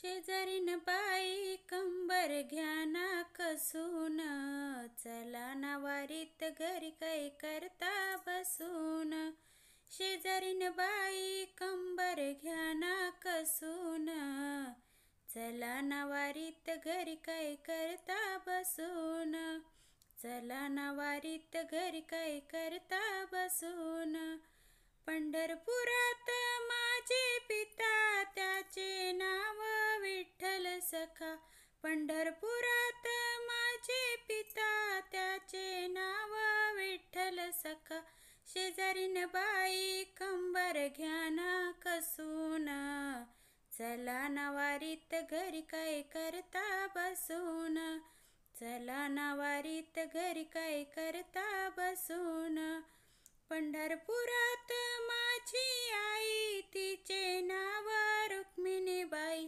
शेजारीन बाई कंबर घ्याना कसून, चला ना वारीत घरी काय करता बसून. शेजारीन बाई कंबर घ्याना कसून, चला ना वारीत घरी काय करता बसून. चला ना वारीत घरी काय करता बसून. पंढरपुरात माझे पिता त्याचे नाव विठ्ठल सखा. पंढरपुरात माझे पिता त्याचे नाव विठ्ठल सखा. शेजारीन बाई कंबर घ्याना कसून, चला ना वारीत घरी काय करता बसून. चला ना वारीत घरी काय करता बसून. पंढरपुरात माझी आई तिचे नाव रुक्मिणीबाई.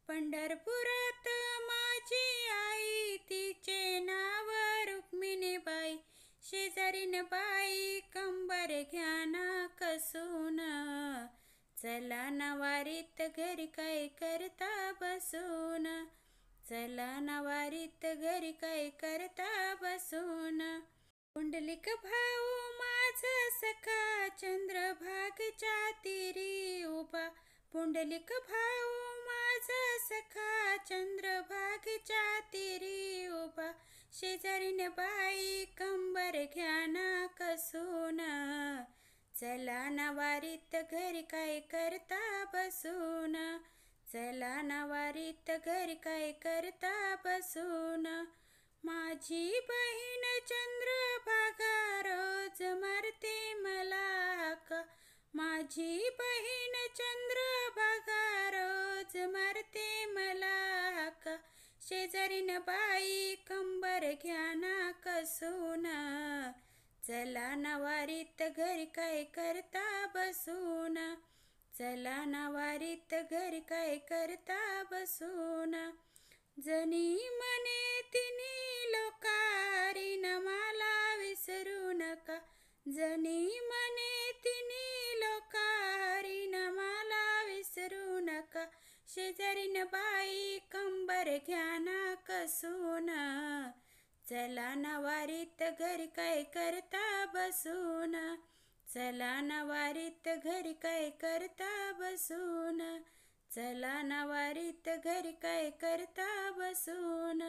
पंढरपुरात माझी आई तिचे नाव रुक्मिणीबाई. शेजारीन बाई कंबर घ्याना कसून, चला ना वारीत घरी काय करता बसून. चला ना वारीत घरी काय करता बसून. पुंडलिक भाऊ माझा सखा चंद्रभागेच्या तीरी उभा. पुंडलिक भाऊ माझा सखा चंद्रभागेच्या तीरी उभा. शेजारीन बाई कंबर घ्याना कसून, चला ना वारीत घरी काय करता बसून. चला ना वारीत घरी काय करता बसून. माझी बहीण चंद्रभागा रोज मारते मला हाका. माझी बहीण चंद्रभागा रोज मारते मला हाका. शेजारीन बाई कंबर घ्याना कसून, चला ना वारीत घरी काय करता बसून. चला ना वारीत घरी काय करता बसून. जनी म्हणे तिन्ही लोकारी मला विसरू नका. जनी म्हणे तिन्ही लोकारी मला विसरू नका. शेजारीन बाई कंबर घ्याना कसून, चला ना वारीत घरी काय करता बसून. चला ना वारीत घरी काय करता बसून. चला ना वारीत घरी काय करता बसून.